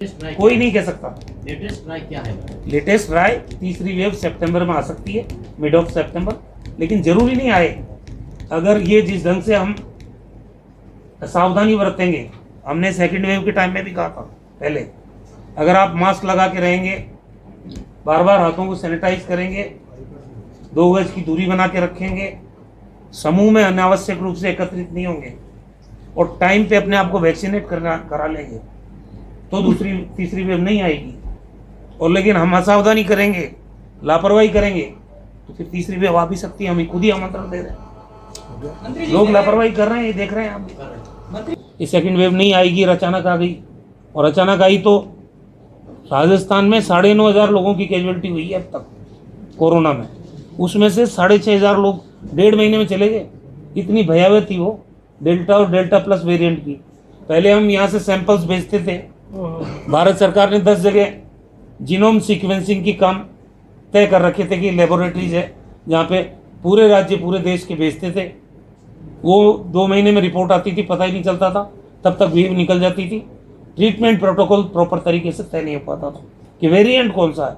कोई नहीं कह सकता। लेटेस्ट राय क्या है? लेटेस्ट राय तीसरी वेव सितंबर में आ सकती है, मिड ऑफ सितंबर, लेकिन जरूरी नहीं आए। अगर ये जिस ढंग से हम सावधानी बरतेंगे, हमने सेकंड वेव के टाइम में भी कहा था पहले, अगर आप मास्क लगा के रहेंगे, बार बार हाथों को सैनिटाइज करेंगे, 2 गज की दूरी बना के रखेंगे, समूह में अनावश्यक रूप से एकत्रित नहीं होंगे और टाइम पे अपने आप को वैक्सीनेट करा लेंगे, तो दूसरी तीसरी वेव नहीं आएगी। और लेकिन हम असावधानी करेंगे, लापरवाही करेंगे, तो फिर तीसरी वेव आ भी सकती है। हम खुद ही आमंत्रण दे रहे हैं। लोग लापरवाही कर रहे हैं, ये देख रहे हैं आप। ये सेकंड वेव नहीं आएगी, अचानक आ गई, और अचानक आई तो राजस्थान में 9,500 लोगों की कैजुअलिटी हुई है अब तक कोरोना में। उसमें से 6,500 लोग 1.5 महीने में चले गए। इतनी भयावह थी वो डेल्टा और डेल्टा प्लस वेरिएंट की। पहले हम यहाँ से सैंपल्स भेजते थे, भारत सरकार ने 10 जगह जीनोम सीक्वेंसिंग की काम तय कर रखे थे कि लेबोरेटरीज है जहाँ पे पूरे राज्य पूरे देश के भेजते थे। वो 2 महीने में रिपोर्ट आती थी, पता ही नहीं चलता था, तब तक वेव निकल जाती थी। ट्रीटमेंट प्रोटोकॉल प्रॉपर तरीके से तय नहीं हो पाता था कि वेरिएंट कौन सा है।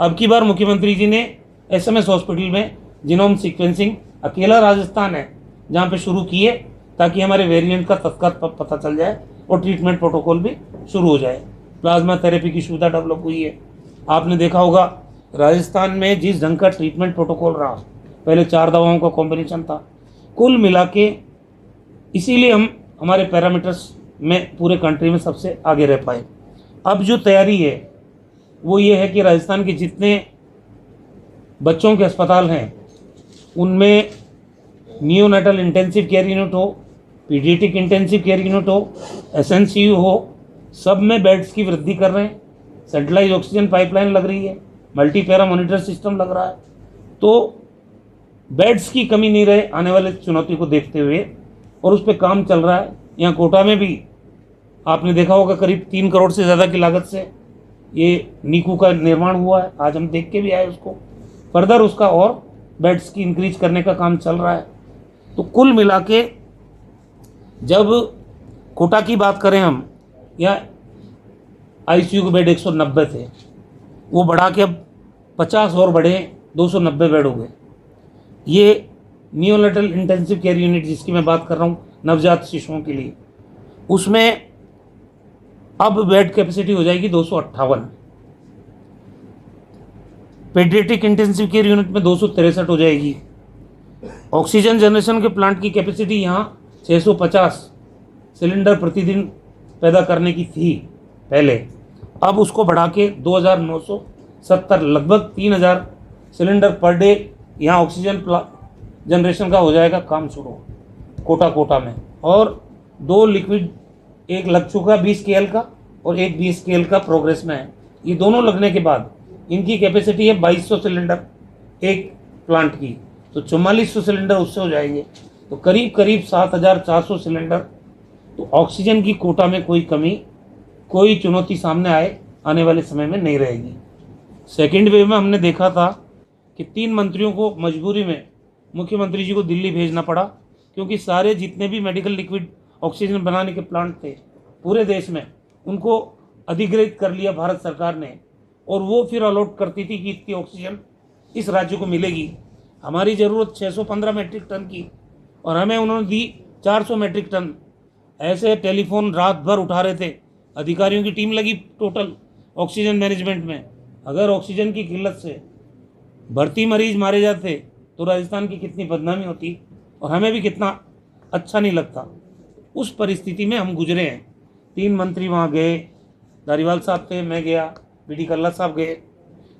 अब की बार मुख्यमंत्री जी ने SMS हॉस्पिटल में जीनोम सीक्वेंसिंग अकेला राजस्थान है जहाँ पे शुरू किए, ताकि हमारे वेरिएंट का तत्काल पता चल जाए और ट्रीटमेंट प्रोटोकॉल भी शुरू हो जाए। प्लाज्मा थेरेपी की सुविधा डेवलप हुई है। आपने देखा होगा राजस्थान में जिस ढंग का ट्रीटमेंट प्रोटोकॉल रहा, पहले 4 दवाओं का कॉम्बिनेशन था, कुल मिला के इसीलिए हम हमारे पैरामीटर्स में पूरे कंट्री में सबसे आगे रह पाए। अब जो तैयारी है वो ये है कि राजस्थान के जितने बच्चों के अस्पताल हैं उनमें नियोनेटल इंटेंसिव केयर यूनिट हो, पीडियाट्रिक इंटेंसिव केयर यूनिट हो, SNCU हो, सब में बेड्स की वृद्धि कर रहे हैं। सेंट्रलाइज ऑक्सीजन पाइपलाइन लग रही है, मल्टी पैरा मॉनिटर सिस्टम लग रहा है, तो बेड्स की कमी नहीं रहे आने वाले चुनौती को देखते हुए, और उस पर काम चल रहा है। यहाँ कोटा में भी आपने देखा होगा करीब 3 करोड़ से ज़्यादा की लागत से ये नीकू का निर्माण हुआ है। आज हम देख के भी आए उसको। फर्दर उसका और बेड्स की इंक्रीज करने का काम चल रहा है। तो कुल मिला के जब कोटा की बात करें हम, या ICU के बेड 190 थे, वो बढ़ा के अब 50 और बढ़े, 290 बेड हो गए। ये नियोनेटल इंटेंसिव केयर यूनिट जिसकी मैं बात कर रहा हूँ नवजात शिशुओं के लिए, उसमें अब बेड कैपेसिटी हो जाएगी 258। पेडियाट्रिक इंटेंसिव केयर यूनिट में 263 हो जाएगी। ऑक्सीजन जनरेशन के प्लांट की कैपेसिटी यहाँ 650 सिलेंडर प्रतिदिन पैदा करने की थी पहले, अब उसको बढ़ा के 2,970 लगभग 3,000 सिलेंडर पर डे यहाँ ऑक्सीजन जनरेशन का हो जाएगा काम शुरू कोटा में। और 2 लिक्विड, एक लग चुका 20 KL का और एक 20 KL का प्रोग्रेस में है। ये दोनों लगने के बाद इनकी कैपेसिटी है 2200 सिलेंडर एक प्लांट की, तो 4400 सिलेंडर उससे हो जाएंगे, तो करीब 7,400 सिलेंडर। तो ऑक्सीजन की कोटा में कोई कमी, कोई चुनौती सामने आने वाले समय में नहीं रहेगी। सेकेंड वेव में हमने देखा था कि 3 मंत्रियों को मजबूरी में मुख्यमंत्री जी को दिल्ली भेजना पड़ा, क्योंकि सारे जितने भी मेडिकल लिक्विड ऑक्सीजन बनाने के प्लांट थे पूरे देश में, उनको अधिग्रहित कर लिया भारत सरकार ने, और वो फिर अलॉट करती थी कि इतनी ऑक्सीजन इस राज्य को मिलेगी। हमारी ज़रूरत 615 मैट्रिक टन की, और हमें उन्होंने दी 400 मैट्रिक टन। ऐसे टेलीफोन रात भर उठा रहे थे, अधिकारियों की टीम लगी टोटल ऑक्सीजन मैनेजमेंट में। अगर ऑक्सीजन की किल्लत से भर्ती मरीज मारे जाते तो राजस्थान की कितनी बदनामी होती और हमें भी कितना अच्छा नहीं लगता। उस परिस्थिति में हम गुजरे हैं। 3 मंत्री वहाँ गए, धारीवाल साहब थे, मैं गया, BD कल्ला साहब गए।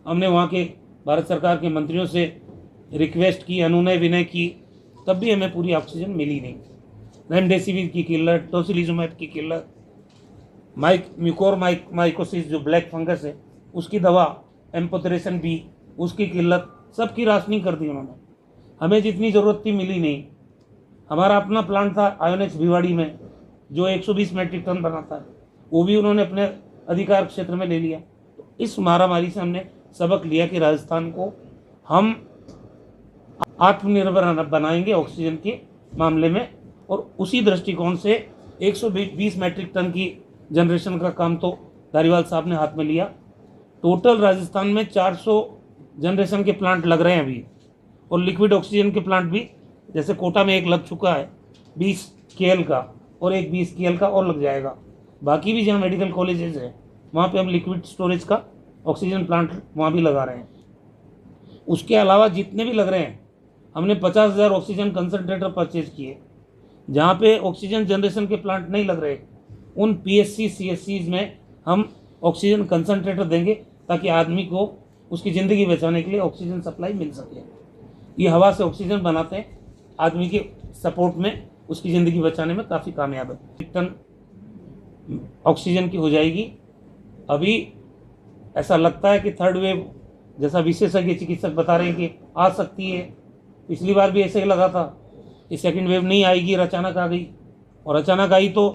हमने वहाँ के भारत सरकार के मंत्रियों से रिक्वेस्ट की, अनुनय विनय की, तब भी हमें पूरी ऑक्सीजन मिली नहीं। रेमडेसिविर की किल्लत, टोसिलिजुमैब की किल्लत, म्यूकोरमाइकोसिस जो ब्लैक फंगस है उसकी दवा, एम्पोटेरेशन बी, उसकी किल्लत, सबकी राशनिंग कर दी उन्होंने। हमें जितनी ज़रूरत थी मिली नहीं। हमारा अपना प्लांट था आयोनेक्स भिवाड़ी में जो 120 मैट्रिक टन बनाता है, वो भी उन्होंने अपने अधिकार क्षेत्र में ले लिया। तो इस महामारी से हमने सबक लिया कि राजस्थान को हम आत्मनिर्भर बनाएंगे ऑक्सीजन के मामले में, और उसी दृष्टिकोण से 120 मैट्रिक टन की जनरेशन का काम तो धारीवाल साहब ने हाथ में लिया। टोटल राजस्थान में 400 जनरेशन के प्लांट लग रहे हैं अभी, और लिक्विड ऑक्सीजन के प्लांट भी, जैसे कोटा में एक लग चुका है 20 KL का, और एक 20 KL का और लग जाएगा। बाकी भी जहाँ मेडिकल कॉलेजेस हैं वहाँ पे हम लिक्विड स्टोरेज का ऑक्सीजन प्लांट वहाँ भी लगा रहे हैं। उसके अलावा जितने भी लग रहे हैं, हमने 50,000 ऑक्सीजन कंसनट्रेटर परचेज किए। जहाँ पे ऑक्सीजन जनरेशन के प्लांट नहीं लग रहे, उन PSC CSCs में हम ऑक्सीजन कंसनट्रेटर देंगे, ताकि आदमी को उसकी ज़िंदगी बचाने के लिए ऑक्सीजन सप्लाई मिल सके। ये हवा से ऑक्सीजन बनाते हैं, आदमी के सपोर्ट में उसकी ज़िंदगी बचाने में काफ़ी कामयाब है। 1 टन ऑक्सीजन की हो जाएगी। अभी ऐसा लगता है कि थर्ड वेव, जैसा विशेषज्ञ चिकित्सक बता रहे हैं कि आ सकती है। पिछली बार भी ऐसे ही लगा था कि सेकंड वेव नहीं आएगी, और अचानक आ गई, और अचानक आई तो